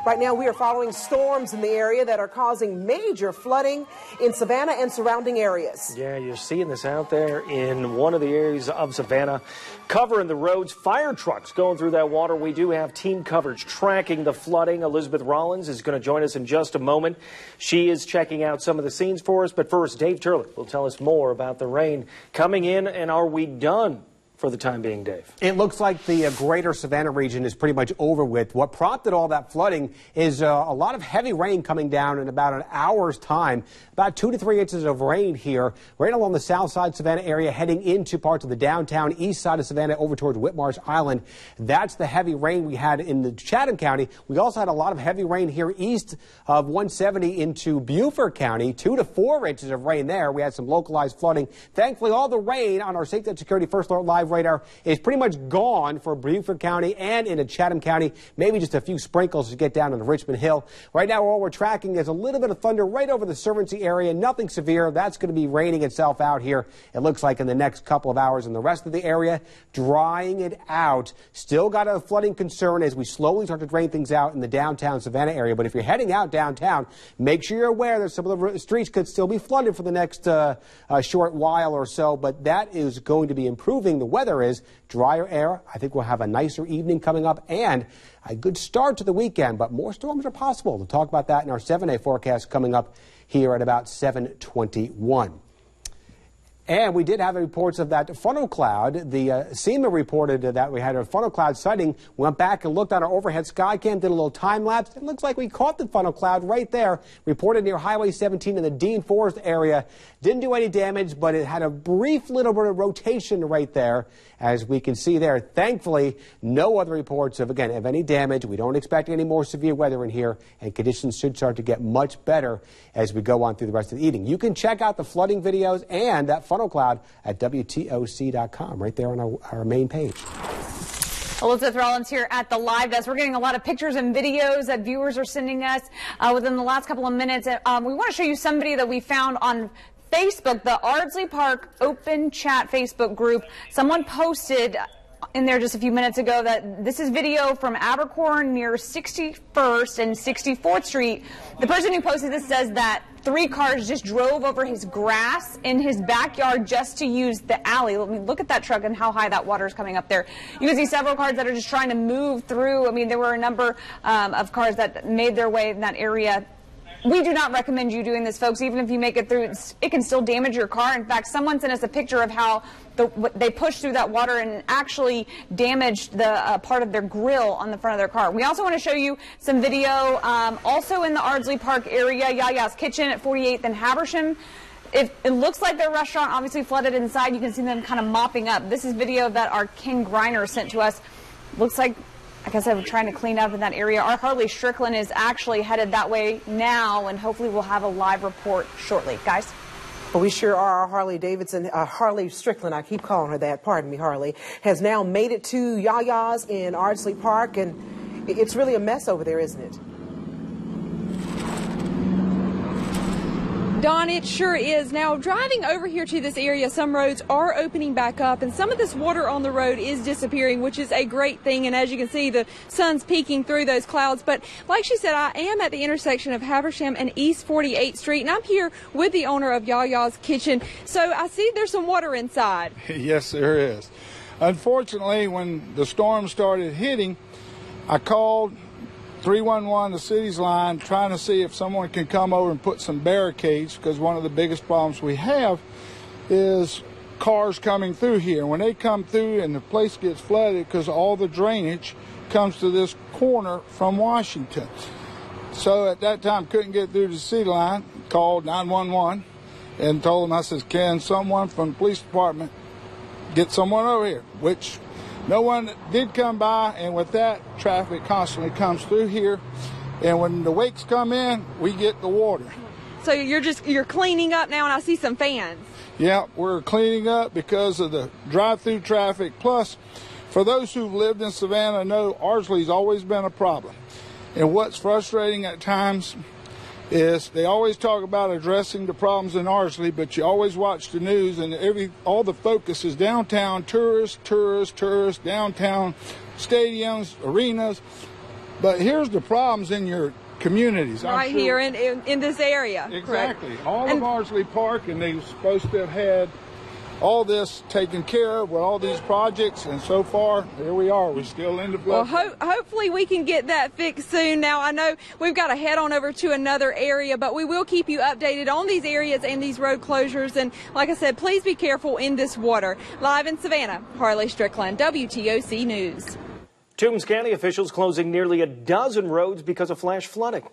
Right now we are following storms in the area that are causing major flooding in Savannah and surrounding areas. Yeah, you're seeing this out there in one of the areas of Savannah, covering the roads, fire trucks going through that water. We do have team coverage tracking the flooding. Elizabeth Rollins is going to join us in just a moment. She is checking out some of the scenes for us. But first, Dave Turley will tell us more about the rain coming in, and are we done for the time being, Dave? It looks like the greater Savannah region is pretty much over with. What prompted all that flooding is a lot of heavy rain coming down in about an hour's time. About 2 to 3 inches of rain here right along the south side Savannah area, heading into parts of the downtown east side of Savannah over towards Whitmarsh Island. That's the heavy rain we had in the Chatham County. We also had a lot of heavy rain here east of 170 into Beaufort County. 2 to 4 inches of rain there. We had some localized flooding. Thankfully, all the rain on our Safety and Security First Alert Live radar is pretty much gone for Beaufort County and into Chatham County. Maybe just a few sprinkles to get down into Richmond Hill. Right now, all we're tracking is a little bit of thunder right over the Servancy area. Nothing severe. That's going to be raining itself out here, it looks like, in the next couple of hours. And the rest of the area, drying it out. Still got a flooding concern as we slowly start to drain things out in the downtown Savannah area. But if you're heading out downtown, make sure you're aware that some of the streets could still be flooded for the next short while or so. But that is going to be improving. The weather is drier air. I think we'll have a nicer evening coming up and a good start to the weekend, but more storms are possible. We'll talk about that in our 7-day forecast coming up here at about 7:21. And we did have reports of that funnel cloud. The SEMA reported that we had a funnel cloud sighting. We went back and looked on our overhead sky cam, did a little time lapse. It looks like we caught the funnel cloud right there, reported near Highway 17 in the Dean Forest area. Didn't do any damage, but it had a brief little bit of rotation right there, as we can see there. Thankfully, no other reports of any damage. We don't expect any more severe weather in here, and conditions should start to get much better as we go on through the rest of the evening. You can check out the flooding videos and that funnel cloud at WTOC.com, right there on our main page. Elizabeth Rollins here at the live desk. We're getting a lot of pictures and videos that viewers are sending us within the last couple of minutes. We want to show you some video that we found on Facebook, the Ardsley Park Open Chat Facebook group. Someone posted in there just a few minutes ago that this is video from Abercorn near 61st and 64th Street. The person who posted this says that 3 cars just drove over his grass in his backyard just to use the alley. Let me look at that truck and how high that water is coming up there. You can see several cars that are just trying to move through. I mean, there were a number of cars that made their way in that area. We do not recommend you doing this, folks. Even if you make it through, it can still damage your car. In fact, someone sent us a picture of how they pushed through that water and actually damaged the part of their grill on the front of their car. We also want to show you some video also in the Ardsley Park area, Yaya's Kitchen at 48th and Habersham. It looks like their restaurant obviously flooded inside. You can see them kind of mopping up. This is video that our Ken Griner sent to us. Looks like I guess we're trying to clean up in that area. Our Harley Strickland is actually headed that way now, and hopefully we'll have a live report shortly. Guys? Well, we sure are. Our Harley Strickland, I keep calling her that, pardon me, Harley, has now made it to Yaya's in Ardsley Park, and it's really a mess over there, isn't it? Dawn, it sure is. Now, driving over here to this area, some roads are opening back up, and some of this water on the road is disappearing, which is a great thing. And as you can see, the sun's peeking through those clouds. But like she said, I am at the intersection of Habersham and East 48th Street, and I'm here with the owner of Yaya's Kitchen. So I see there's some water inside. Yes, there is. Unfortunately, when the storm started hitting, I called 311, the city's line, trying to see if someone can come over and put some barricades, because one of the biggest problems we have is cars coming through here. When they come through and the place gets flooded, because all the drainage comes to this corner from Washington. So at that time, couldn't get through the city line, called 911 and told them, I says, can someone from the police department get someone over here? Which no one did come by, and with that, traffic constantly comes through here. And when the wakes come in, we get the water. So you're cleaning up now, and I see some fans. Yeah, we're cleaning up because of the drive-through traffic. Plus, for those who've lived in Savannah know Ardsley's always been a problem. And what's frustrating at times is they always talk about addressing the problems in Ardsley, but you always watch the news and all the focus is downtown, tourists, downtown stadiums, arenas. But here's the problems in your communities. Right here in this area. Exactly. Correct. All of Ardsley Park, and they were supposed to have had all this taken care of with all these projects, and so far, here we are. We're still in the flood. Well, hopefully we can get that fixed soon. Now, I know we've got to head on over to another area, but we will keep you updated on these areas and these road closures. And like I said, please be careful in this water. Live in Savannah, Harley Strickland, WTOC News. Toombs County officials closing nearly a dozen roads because of flash flooding.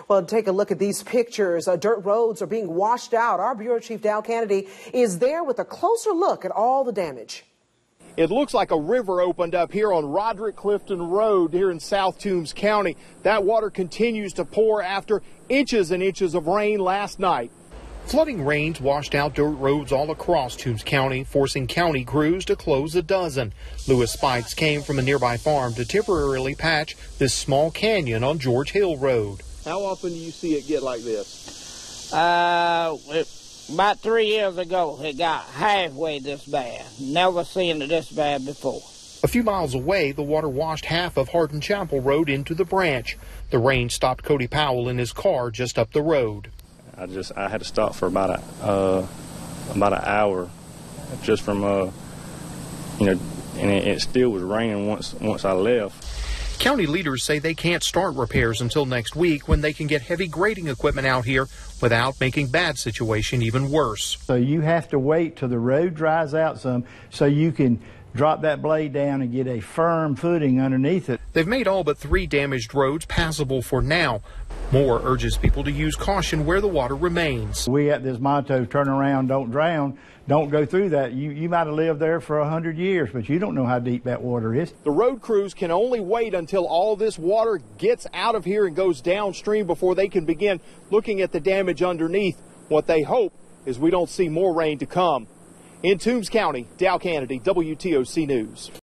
Well, take a look at these pictures. Dirt roads are being washed out. Our Bureau Chief Dal Kennedy is there with a closer look at all the damage. It looks like a river opened up here on Roderick Clifton Road here in South Toombs County. That water continues to pour after inches and inches of rain last night. Flooding rains washed out dirt roads all across Toombs County, forcing county crews to close a dozen. Lewis Spikes came from a nearby farm to temporarily patch this small canyon on George Hill Road. How often do you see it get like this? About 3 years ago, it got halfway this bad. Never seen it this bad before. A few miles away, the water washed half of Hardin Chapel Road into the branch. The rain stopped Cody Powell in his car just up the road. I had to stop for about an hour, just from and it still was raining once I left. County leaders say they can't start repairs until next week, when they can get heavy grading equipment out here without making bad situation even worse. So you have to wait till the road dries out some so you can drop that blade down and get a firm footing underneath it. They've made all but 3 damaged roads passable for now. Moore urges people to use caution where the water remains. We at this motto, turn around, don't drown, don't go through that. You might have lived there for 100 years, but you don't know how deep that water is. The road crews can only wait until all this water gets out of here and goes downstream before they can begin looking at the damage underneath. What they hope is we don't see more rain to come. In Toombs County, Dal Kennedy, WTOC News.